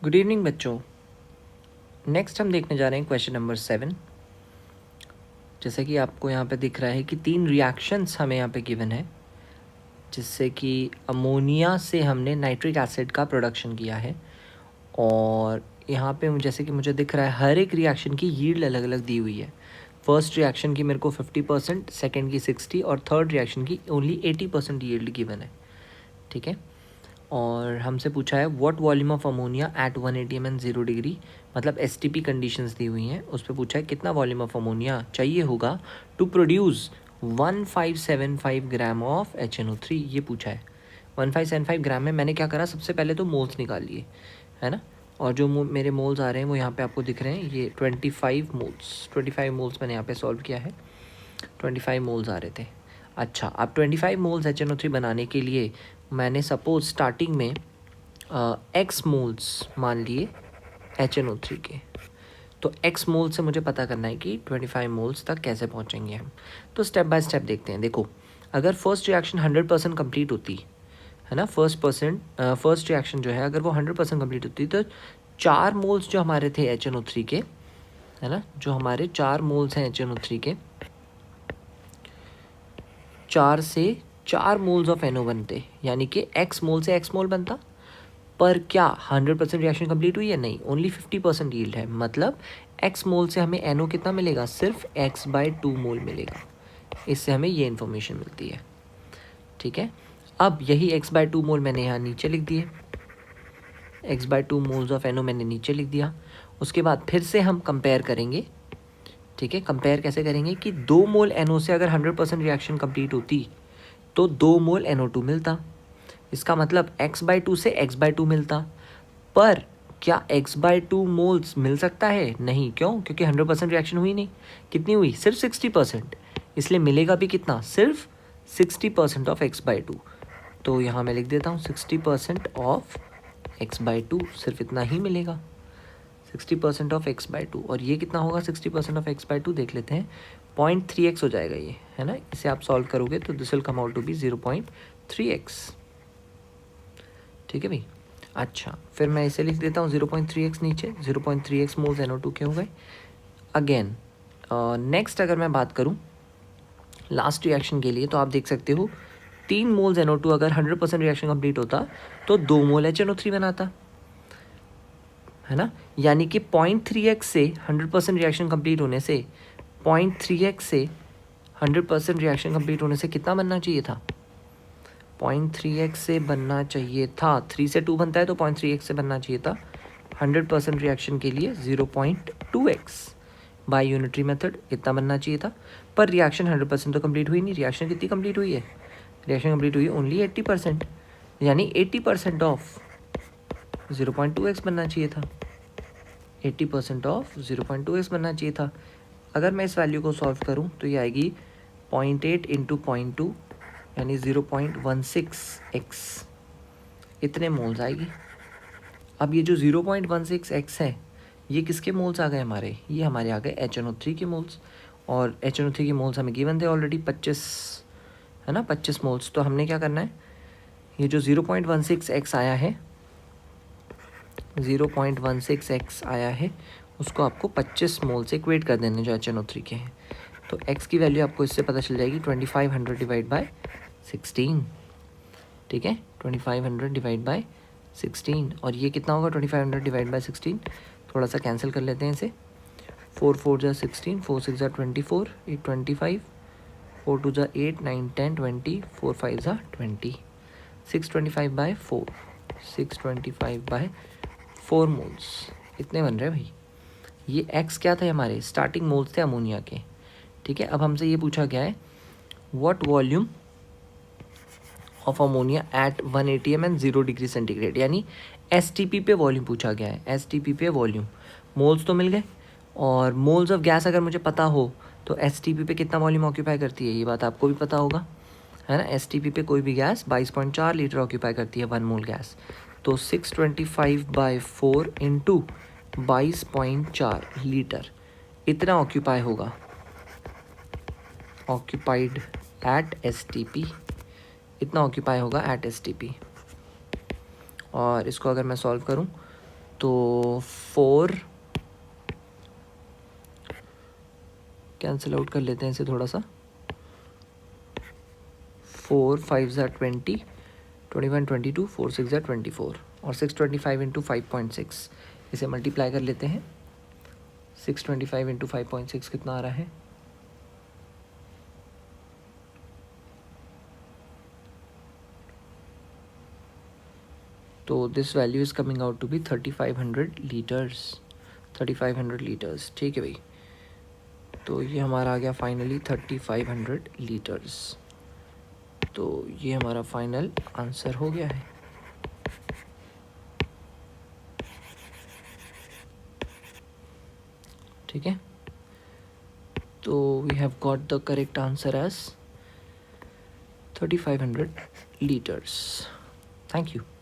Good evening बच्चों। Next हम देखने जा रहे हैं क्वेश्चन नंबर 7। जैसे कि आपको यहाँ पे दिख रहा है कि 3 रिएक्शंस हमें यहाँ पे गिवन है, जिससे कि अमोनिया से हमने नाइट्रिक एसिड का प्रोडक्शन किया है। और यहाँ पे जैसे कि मुझे दिख रहा है हर एक रिएक्शन की यील्ड अलग अलग दी हुई है। फर्स्ट रिएक्शन की मेरे को 50%, सेकेंड की 60 और थर्ड रिएक्शन की ओनली 80% यील्ड गिवन है। ठीक है। और हमसे पूछा है what volume of ammonia at 180 ml 0 degree, मतलब STP कंडीशंस दी हुई हैं। उस पर पूछा है कितना वॉल्यूम ऑफ अमोनिया चाहिए होगा to produce 1575 gram of HNO3। ये पूछा है 1575 ग्राम में। मैंने क्या करा, सबसे पहले तो मोल्स निकाल लिए, है ना। और जो मेरे मोल्स आ रहे हैं वो यहाँ पे आपको दिख रहे हैं, ये 25 मोल्स मैंने यहाँ पे सॉल्व किया है। 25 मोल्स आ रहे थे। अच्छा, अब 25 मोल्स HNO3 बनाने के लिए मैंने सपोज स्टार्टिंग में एक्स मोल्स मान लिए HNO3 के। तो एक्स मोल से मुझे पता करना है कि 25 मोल्स तक कैसे पहुंचेंगे हम। तो स्टेप बाय स्टेप देखते हैं। देखो, अगर फर्स्ट रिएक्शन 100% कंप्लीट होती है ना, फर्स्ट रिएक्शन जो है अगर वो 100% कंप्लीट होती तो 4 मोल्स जो हमारे थे HNO3 के, है ना, जो हमारे 4 मोल्स हैं HNO3 के, 4 से 4 मोल्स ऑफ NO बनते, यानी कि एक्स मोल से एक्स मोल बनता। पर क्या 100% रिएक्शन कंप्लीट हुई है? नहीं, ओनली 50% यील्ड है। मतलब एक्स मोल से हमें NO कितना मिलेगा? सिर्फ x/2 मोल मिलेगा। इससे हमें ये इन्फॉर्मेशन मिलती है। ठीक है। अब यही x/2 मोल मैंने यहाँ नीचे लिख दिए, x/2 मोल्स ऑफ NO मैंने नीचे लिख दिया। उसके बाद फिर से हम कंपेयर करेंगे। ठीक है, कंपेयर कैसे करेंगे कि 2 मोल NO से अगर 100% रिएक्शन कंप्लीट होती तो 2 मोल NO2 मिलता। इसका मतलब x/2 से x/2 मिलता। पर क्या x/2 मोल्स मिल सकता है? नहीं। क्यों? क्योंकि 100% रिएक्शन हुई नहीं। कितनी हुई? सिर्फ 60%। इसलिए मिलेगा भी कितना? सिर्फ 60% ऑफ x/2। तो यहाँ मैं लिख देता हूँ 60% ऑफ x/2, सिर्फ इतना ही मिलेगा, 60% ऑफ x/2। और ये कितना होगा 60% ऑफ x/2? देख लेते हैं, 0.3x हो जाएगा ये, है ना। इसे आप सॉल्व करोगे तो this will come out to be 0.3x। ठीक है भाई। अच्छा, फिर मैं इसे लिख देता हूँ 0.3x नीचे, 0.3x मोल्स NO2 के हो गए। अगेन नेक्स्ट अगर मैं बात करूँ लास्ट रिएक्शन के लिए, तो आप देख सकते हो 3 मोल्स NO2 अगर 100% रिएक्शन कंप्लीट होता तो 2 मोल HNO3 बनाता, है ना। यानी कि 0.3x से 100% रिएक्शन कंप्लीट होने से 0.3x से 100% रिएक्शन कंप्लीट होने से कितना बनना चाहिए था? 0.3x से बनना चाहिए था, 3 से 2 बनता है तो 0.3x से बनना चाहिए था 100% रिएक्शन के लिए 0.2x बाय यूनिटरी मेथड। इतना बनना चाहिए था। पर रिएक्शन 100% तो कंप्लीट हुई नहीं। रिएक्शन कितनी कंप्लीट हुई है? रिएक्शन कंप्लीट हुई ओनली 80%, यानी 80% ऑफ 0.2x बनना चाहिए था। 80% ऑफ 0.2x बनना चाहिए था। अगर मैं इस वैल्यू को सॉल्व करूं तो ये आएगी 0.8 इंटू 0.2 यानी 0.16x, इतने मोल्स आएगी। अब ये जो 0.16x है ये किसके मोल्स आ गए हमारे? ये हमारे आ गए HNO3 के मोल्स। और HNO3 के मोल्स हमें गिवन थे ऑलरेडी 25, है ना, 25 मोल्स। तो हमने क्या करना है, ये जो 0.16x आया है, 0.16x आया है, उसको आपको 25 मोल से इक्वेट कर देने जो HNO3 के हैं। तो x की वैल्यू आपको इससे पता चल जाएगी 2500 डिवाइड बाय 16। ठीक है, 2500 डिवाइड बाय 16। और ये कितना होगा 2500 डिवाइड बाय 16? थोड़ा सा कैंसिल कर लेते हैं इसे। 4 4 जा 16, 4 6 जा 24, 8 25, 4 2 जा 8, 9 10 20, 4 5 जा 20, 625 बाय 4, 625 बाय 4 मोल्स, इतने बन रहे हैं भाई। ये x क्या थे? हमारे स्टार्टिंग मोल्स थे अमोनिया के। ठीक है, अब हमसे ये पूछा गया है what volume of ammonia at 180 ml 0 degree centigrade, यानी STP पे वॉल्यूम पूछा गया है। STP पे वॉल्यूम, मोल्स तो मिल गए, और मोल्स ऑफ गैस अगर मुझे पता हो तो STP पे कितना वॉल्यूम ऑक्यूपाई करती है ये बात आपको भी पता होगा, है ना। STP पे कोई भी गैस 22.4 लीटर ऑक्यूपाई करती है 1 मोल गैस। तो 625 बाई 4 इंटू 22.4 लीटर, इतना ऑक्यूपाई होगा, ऑक्यूपाइड एट STP, इतना ऑक्यूपाई होगा एट STP। और इसको अगर मैं सॉल्व करूं तो 4 कैंसिल आउट कर लेते हैं इसे थोड़ा सा। 4 5 ज़ा 20, 21 22, 4 6 ज़ा 24 और 625 इंटू 5.6 इसे मल्टीप्लाई कर लेते हैं। 625 इंटू 5.6 कितना आ रहा है? तो this value is coming out to be 3500 litres. 3500 litres, ठीक है भाई। तो ये हमारा आ गया फाइनली 3500 लीटर्स। तो ये हमारा फाइनल आंसर हो गया है। ठीक है, तो we have got the correct answer as 3500 liters. Thank you.